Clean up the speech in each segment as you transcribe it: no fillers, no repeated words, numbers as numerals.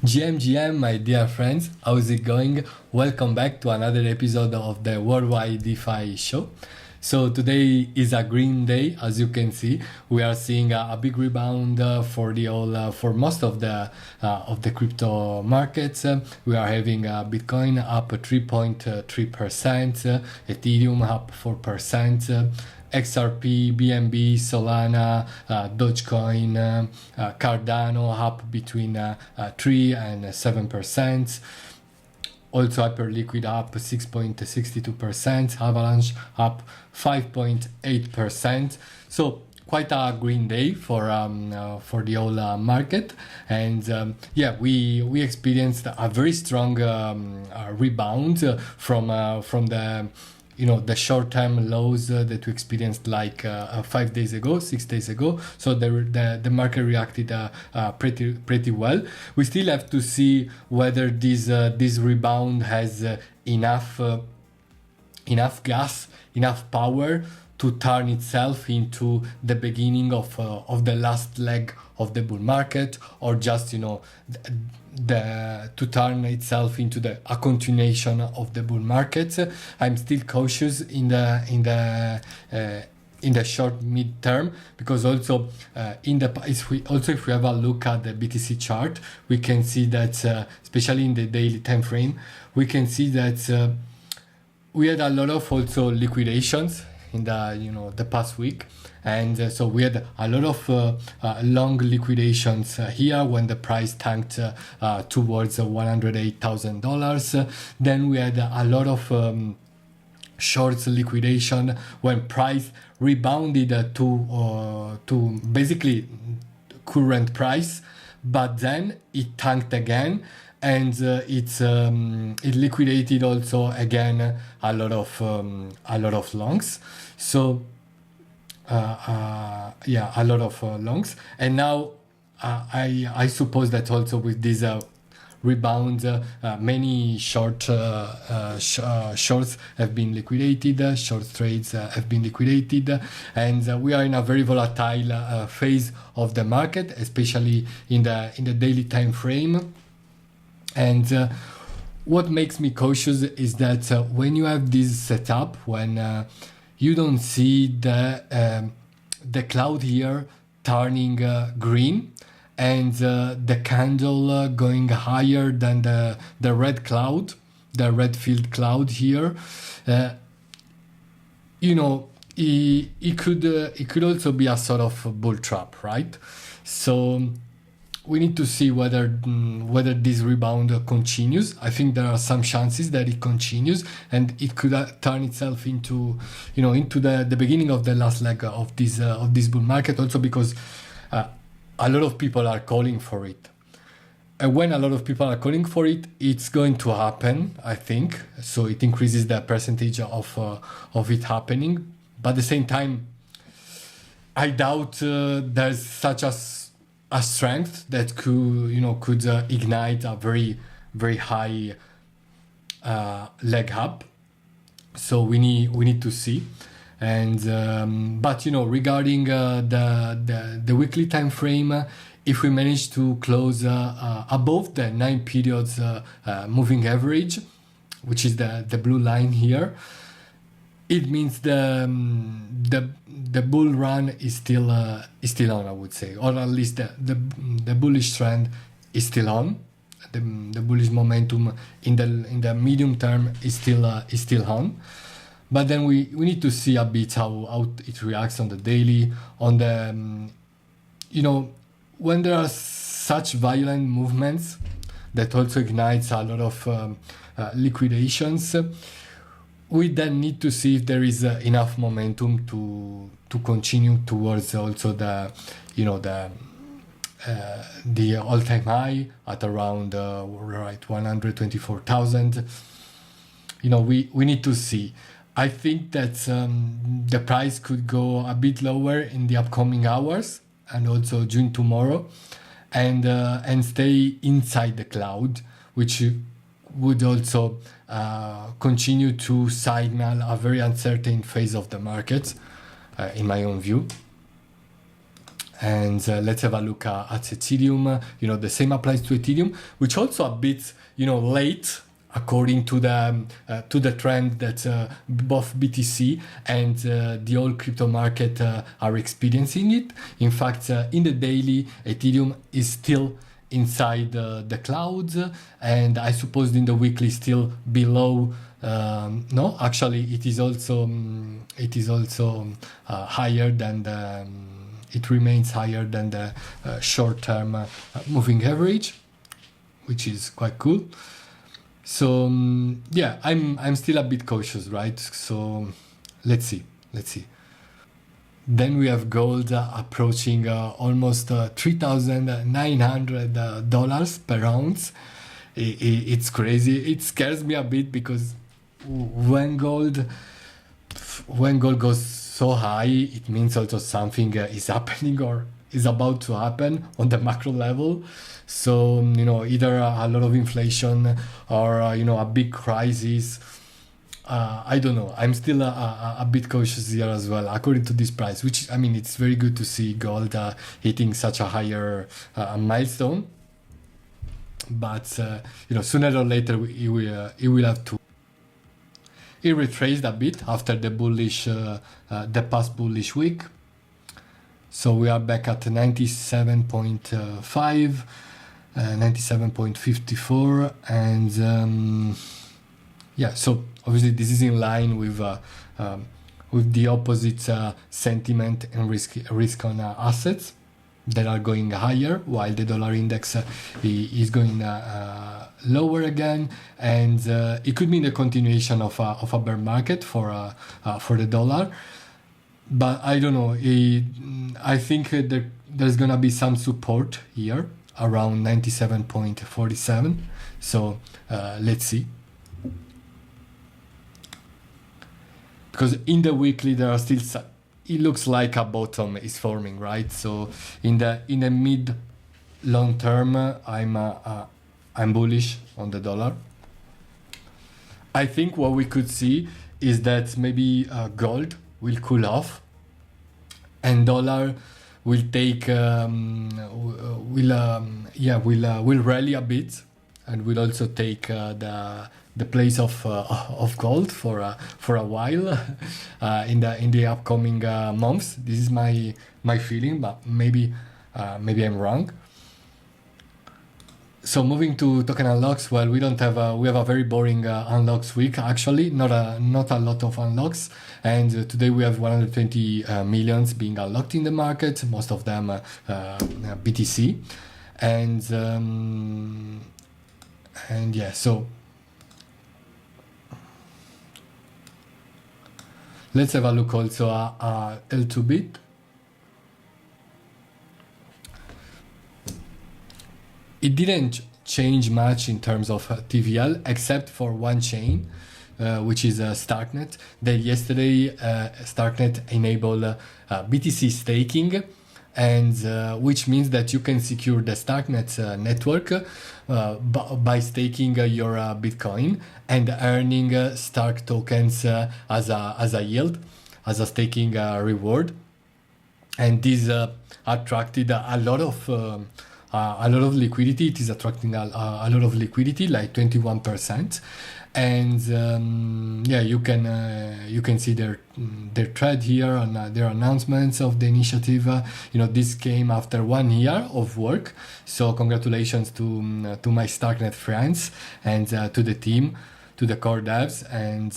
GM, my dear friends, how's it going? Welcome back to another episode of the WorldWiDeFi show. So today is a green day, as you can see. We are seeing a big rebound for most of the crypto markets. We are having Bitcoin up 3.3%, Ethereum up 4%. XRP, BNB, Solana, Dogecoin, Cardano up between 3 and 7%. Also Hyperliquid up 6.62%, Avalanche up 5.8%. So quite a green day for the whole market, and we experienced a very strong rebound from the short-term lows that we experienced like 5 days ago, 6 days ago. So the market reacted pretty well. We still have to see whether this rebound has enough gas, enough power to turn itself into the beginning of the last leg of the bull market, or just to turn itself into a continuation of the bull market. I'm still cautious in the short mid term, because also if we have a look at the BTC chart, we can see that especially in the daily time frame, we can see that we had a lot of also liquidations in the past week, and so we had a lot of long liquidations here when the price tanked towards $108,000. Then we had a lot of shorts liquidation when price rebounded to basically current price, but then it tanked again, and it liquidated also again a lot of longs. So a lot of longs, and now I suppose that also with this rebound, many shorts have been liquidated, short trades have been liquidated, and we are in a very volatile phase of the market, especially in the daily time frame. And what makes me cautious is that when you have this setup, when you don't see the cloud here turning green, and the candle going higher than the red cloud, the red filled cloud here, it could also be a sort of bull trap, right? So we need to see whether this rebound continues. I think there are some chances that it continues, and it could turn itself into the beginning of the last leg of this bull market. Also because a lot of people are calling for it, and when a lot of people are calling for it, it's going to happen, I think. So it increases the percentage of it happening. But at the same time, I doubt there's such a strength that could ignite a very, very high leg up. So we need to see. And but regarding the weekly time frame, if we manage to close above the 9 periods moving average, which is the blue line here, it means the bull run is still on, I would say, or at least the bullish trend is still on. The bullish momentum in the medium term is still on. But then we need to see a bit how it reacts on the daily, on the when there are such violent movements that also ignites a lot of liquidations. We then need to see if there is enough momentum to continue towards also the all-time high at around 124,000. We need to see. I think that the price could go a bit lower in the upcoming hours, and also June tomorrow, and stay inside the cloud, which would also continue to signal a very uncertain phase of the market, in my own view. And let's have a look at Ethereum. The same applies to Ethereum, which also a bit, late according to the trend that both BTC and the whole crypto market are experiencing it. In fact, in the daily, Ethereum is still inside the clouds, and I suppose in the weekly still below. No, actually, it is also higher than the. It remains higher than the short-term moving average, which is quite cool. So yeah, I'm still a bit cautious, right? So let's see. Then we have gold approaching almost $3,900 per ounce. It's crazy. It scares me a bit because when gold goes so high, it means also something is happening or is about to happen on the macro level. So either a lot of inflation or a big crisis. I don't know. I'm still a bit cautious here as well, according to this price, which, I mean, it's very good to see gold hitting such a higher milestone. But, sooner or later, it will have to. It retraced a bit after the past bullish week. So we are back at 97.5, 97.54, and so obviously this is in line with the opposite sentiment and risk on assets that are going higher, while the dollar index is going lower again, and it could mean the continuation of a bear market for the dollar. But I don't know. I think there's gonna be some support here around 97.47. So let's see. Because in the weekly there are still it looks like a bottom is forming, right? So in the mid long term, I'm bullish on the dollar. I think what we could see is that maybe gold will cool off, and dollar will take will rally a bit, and will also take the place of gold for a while in the upcoming months. This is my feeling, but maybe I'm wrong. So moving to token unlocks, well, we have a very boring unlocks week, actually, not a lot of unlocks, and today we have 120 millions being unlocked in the market, most of them BTC, and yeah, so let's have a look also at L2Bit. It didn't change much in terms of TVL, except for one chain, which is Starknet. That yesterday Starknet enabled BTC staking, and which means that you can secure the Starknet network by staking your Bitcoin and earning Stark tokens as a yield, as a staking reward. And this attracted a lot of liquidity. It is attracting a lot of liquidity, like 21%, and you can see their thread here on their announcements of the initiative. This came after 1 year of work, so congratulations to my Starknet friends and to the team, to the core devs, and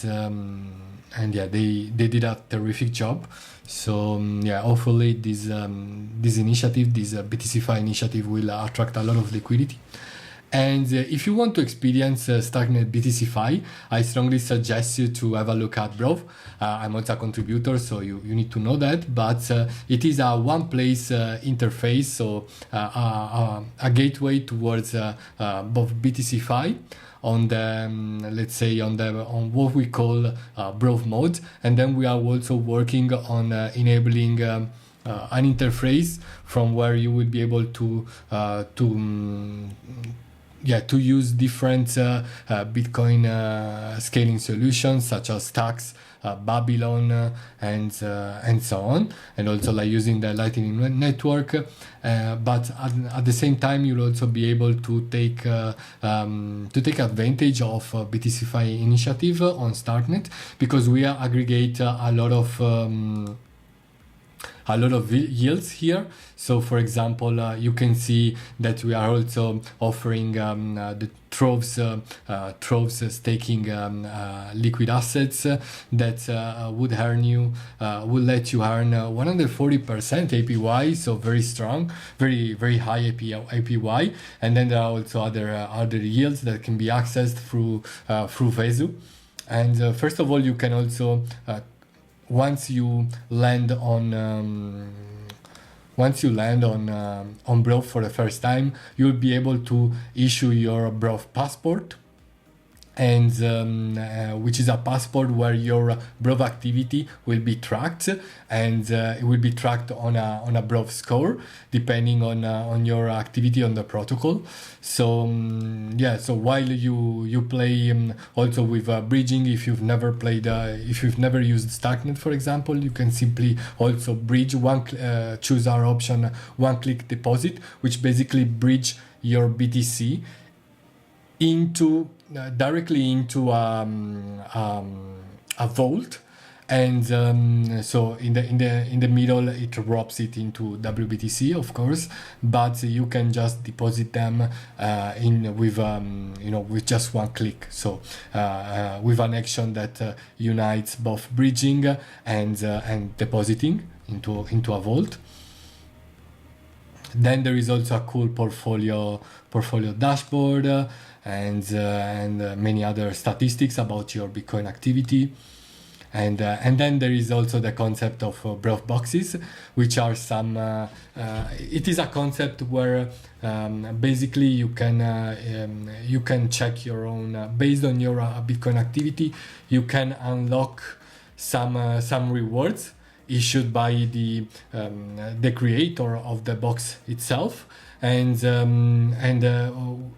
they did a terrific job. So hopefully this initiative, this BTCFi initiative, will attract a lot of liquidity. And if you want to experience Starknet BTCFi, I strongly suggest you to have a look at Brove. I'm also a contributor, so you need to know that. But it is a one-place interface, so a gateway towards both BTCFi on the let's say on what we call Brove mode, and then we are also working on enabling an interface from where you will be able to to use different Bitcoin scaling solutions such as Stacks, Babylon, and so on, and also like using the Lightning Network. But at the same time, you'll also be able to take advantage of BTCFi initiative on Starknet, because we aggregate a lot of yields here. So for example, you can see that we are also offering the Troves staking liquid assets that would let you earn 140% APY, so very strong, very high APY. And then there are also other yields that can be accessed through Vesu. And first of all, you can also once you land on Broth for the first time, you'll be able to issue your Broth passport, and which is a passport where your Broth activity will be tracked, and it will be tracked on a Broth score depending on your activity on the protocol. So so while you play also with bridging, if you've never used Starknet, for example, you can simply also bridge choose our option one-click deposit, which basically bridge your BTC directly into a vault, and so in the middle it drops it into WBTC, of course, but you can just deposit them with just one click. So with an action that unites both bridging and depositing into a vault. Then there is also a cool portfolio dashboard and many other statistics about your Bitcoin activity. And then there is also the concept of Broth boxes, which are it is a concept where basically you can check your own, based on your Bitcoin activity, you can unlock some rewards issued by the creator of the box itself, and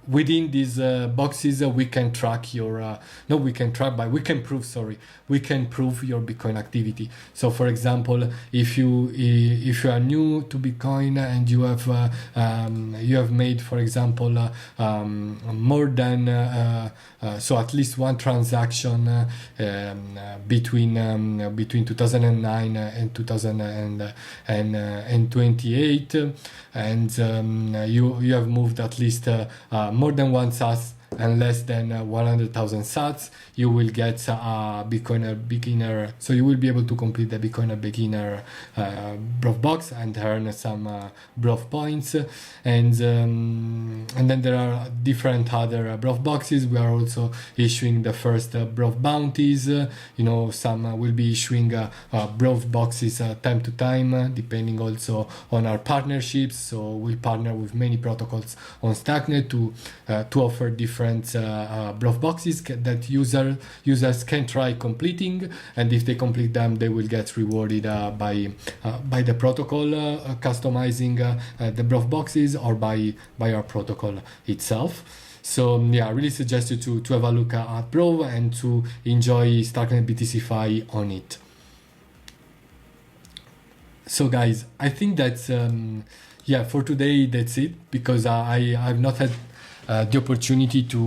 within these boxes we can track we can prove your Bitcoin activity. So for example, if you are new to Bitcoin and you have made, for example, more than so at least one transaction between 2009 and 2028, and you have moved at least more than one sats and less than 100,000 sats, you will get a Bitcoiner beginner. So you will be able to complete the Bitcoiner beginner Broth box and earn some Broth points. And then there are different other Broth boxes. We are also issuing the first Broth bounties. Some will be issuing Broth boxes time to time, depending also on our partnerships. So we'll partner with many protocols on Starknet to offer different Broth boxes that users can try completing, and if they complete them, they will get rewarded by the protocol customizing the Broth boxes, or by our protocol itself. So I really suggest you to have a look at Broth and to enjoy Starknet BTCFi on it. So guys, I think that's for today that's it, because I've not had the opportunity to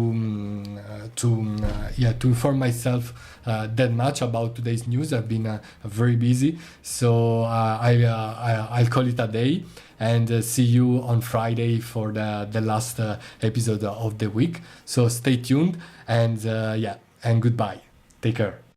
inform myself that much about today's news. I've been very busy, so I'll call it a day, and see you on Friday for the last episode of the week. So stay tuned, and and goodbye. Take care.